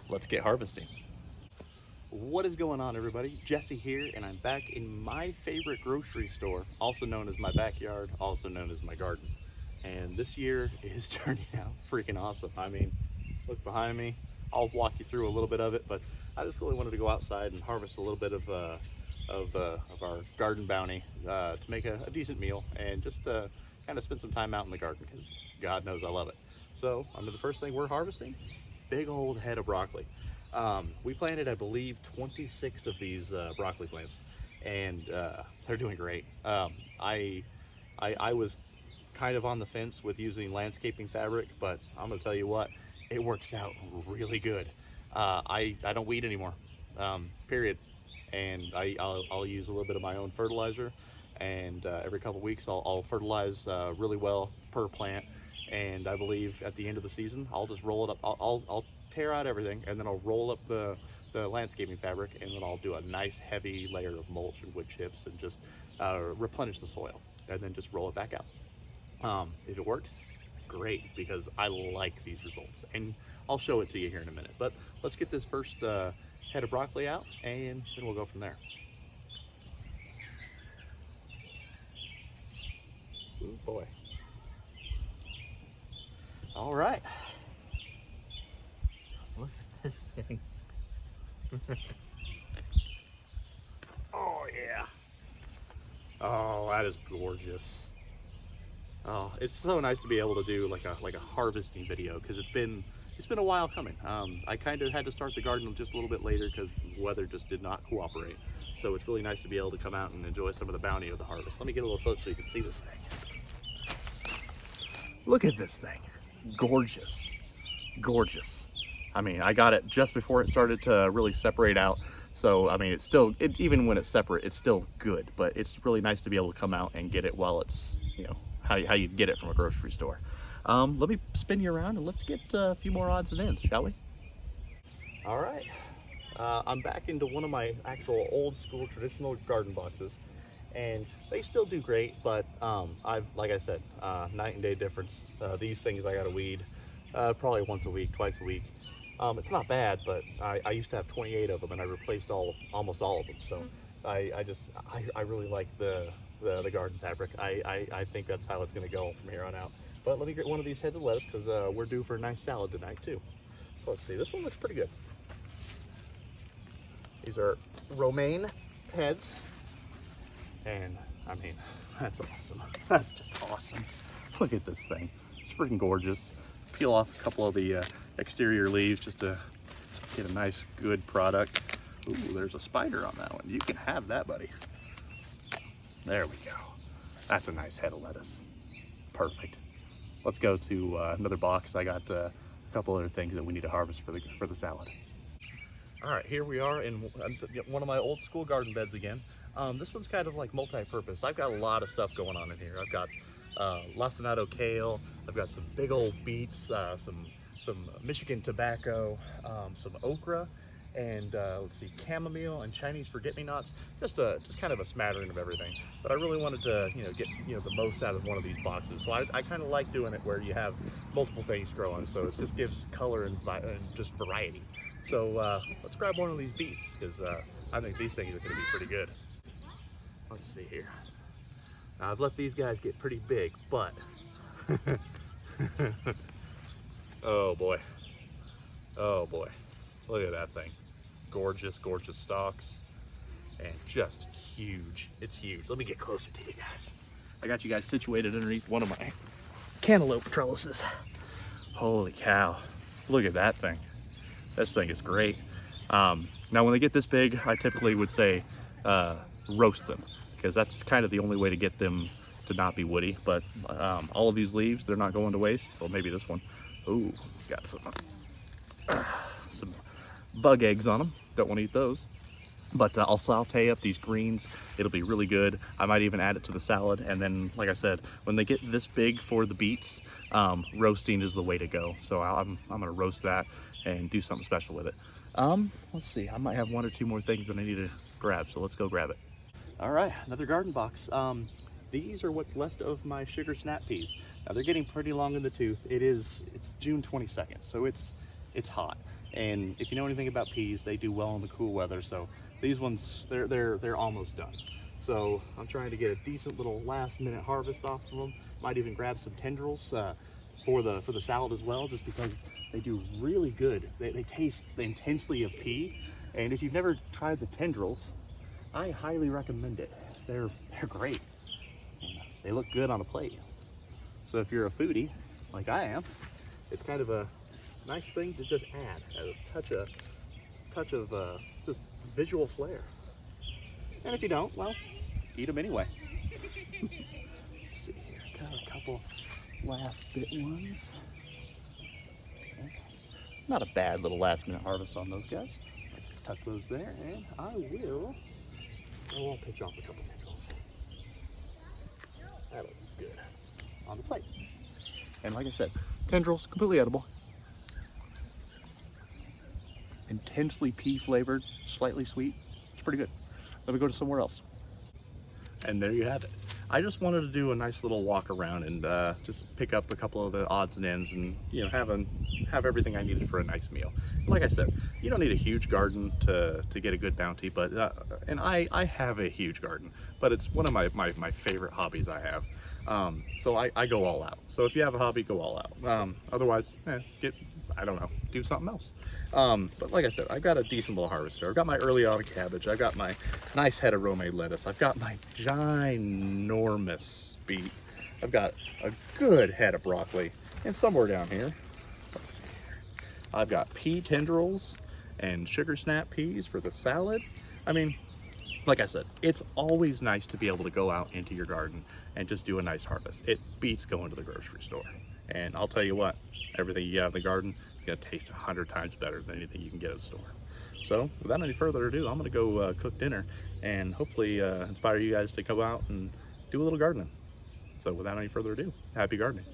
let's get harvesting. What is going on, everybody? Jesse here, and I'm back in my favorite grocery store, also known as my backyard, also known as my garden. And this year is turning out freaking awesome. I mean, look behind me. I'll walk you through a little bit of it, but I just really wanted to go outside and harvest a little bit of our garden bounty to make a decent meal and just kind of spend some time out in the garden because God knows I love it. So, the first thing we're harvesting, big old head of broccoli. We planted, I believe, 26 of these broccoli plants, and they're doing great. I was kind of on the fence with using landscaping fabric, but I'm gonna tell you what, it works out really good. I don't weed anymore, period. And I'll use a little bit of my own fertilizer, and every couple weeks I'll fertilize really well per plant. And I believe at the end of the season I'll just roll it up. I'll tear out everything, and then I'll roll up the landscaping fabric, and then I'll do a nice heavy layer of mulch and wood chips and just replenish the soil, and then just roll it back out. If it works, great, because I like these results, and I'll show it to you here in a minute. But let's get this first head of broccoli out, and then we'll go from there. Ooh, boy. All right. Look at this thing. Oh yeah. Oh, that is gorgeous. Oh, it's so nice to be able to do like a harvesting video, because it's been a while coming. I kind of had to start the garden just a little bit later because the weather just did not cooperate. So it's really nice to be able to come out and enjoy some of the bounty of the harvest. Let me get a little closer so you can see this thing. Look at this thing. Gorgeous. Gorgeous. I mean, I got it just before it started to really separate out. So, I mean, it's still, even when it's separate, it's still good. But it's really nice to be able to come out and get it while it's, how you get it from a grocery store. Let me spin you around and let's get a few more odds and ends, shall we? All right. I'm back into one of my actual old school traditional garden boxes. And they still do great, but like I said, night and day difference. These things I gotta weed probably once a week, twice a week. It's not bad, but I used to have 28 of them, and I replaced almost all of them. So I really like the garden fabric. I think that's how it's gonna go from here on out. But let me get one of these heads of lettuce, because we're due for a nice salad tonight too. So let's see, this one looks pretty good. These are romaine heads. And I mean, that's awesome. That's just awesome. Look at this thing. It's freaking gorgeous. Peel off a couple of the exterior leaves just to get a nice, good product. Ooh, there's a spider on that one. You can have that, buddy. There we go. That's a nice head of lettuce. Perfect. Let's go to another box. I got a couple other things that we need to harvest for the salad. All right, here we are in one of my old school garden beds again. This one's kind of like multi-purpose. I've got a lot of stuff going on in here. I've got lacinato kale. I've got some big old beets, some Michigan tobacco, some okra, and let's see, chamomile and Chinese forget-me-nots. Just kind of a smattering of everything. But I really wanted to get the most out of one of these boxes. So I kind of like doing it where you have multiple things growing. So it just gives color and just variety. So let's grab one of these beets, because I think these things are going to be pretty good. Let's see here. Now, I've let these guys get pretty big, but oh boy, look at that thing. Gorgeous, gorgeous stalks, and just huge. It's huge. Let me get closer to you guys. I got you guys situated underneath one of my cantaloupe trellises. Holy cow, look at that thing. This thing is great. Now when they get this big, I typically would say roast them, because that's kind of the only way to get them to not be woody. But all of these leaves, they're not going to waste. Well, maybe this one. Ooh, got some bug eggs on them. Don't want to eat those. But I'll saute up these greens. It'll be really good. I might even add it to the salad. And then, like I said, when they get this big for the beets, roasting is the way to go. So I'm gonna roast that and do something special with it. Let's see, I might have one or two more things that I need to grab, so let's go grab it. All right, another garden box. These are what's left of my sugar snap peas. Now they're getting pretty long in the tooth. It's June 22nd, so it's it's hot. And if you know anything about peas, they do well in the cool weather. So these ones, they're almost done. So I'm trying to get a decent little last minute harvest off of them. Might even grab some tendrils for the salad as well, just because they do really good. They taste the intensity of pea. And if you've never tried the tendrils, I highly recommend it. They're great. They look good on a plate. So if you're a foodie, like I am, it's kind of a nice thing to just add a touch of just visual flair. And if you don't, well, eat them anyway. Let's see here, got a couple last bit ones. Okay. Not a bad little last minute harvest on those guys. Tuck those there, and I will pitch off a couple tendrils. That looks good on the plate. And like I said, tendrils, completely edible. Intensely pea flavored, slightly sweet. It's pretty good. Let me go to somewhere else. And there you have it. I just wanted to do a nice little walk around and just pick up a couple of the odds and ends, and have everything I needed for a nice meal. Like I said, you don't need a huge garden to get a good bounty, but and I have a huge garden, but it's one of my favorite hobbies I have. So I go all out. So if you have a hobby, go all out. Otherwise, I don't know, do something else. But like I said, I've got a decent little harvester. I've got my early autumn cabbage. I've got my nice head of romaine lettuce. I've got my ginormous beet. I've got a good head of broccoli. And somewhere down here, let's see here, I've got pea tendrils and sugar snap peas for the salad. I mean, like I said, it's always nice to be able to go out into your garden and just do a nice harvest. It beats going to the grocery store. And I'll tell you what, everything you have in the garden is gonna taste 100 times better than anything you can get at the store. So without any further ado, I'm gonna go cook dinner and hopefully inspire you guys to go out and do a little gardening. So without any further ado, happy gardening.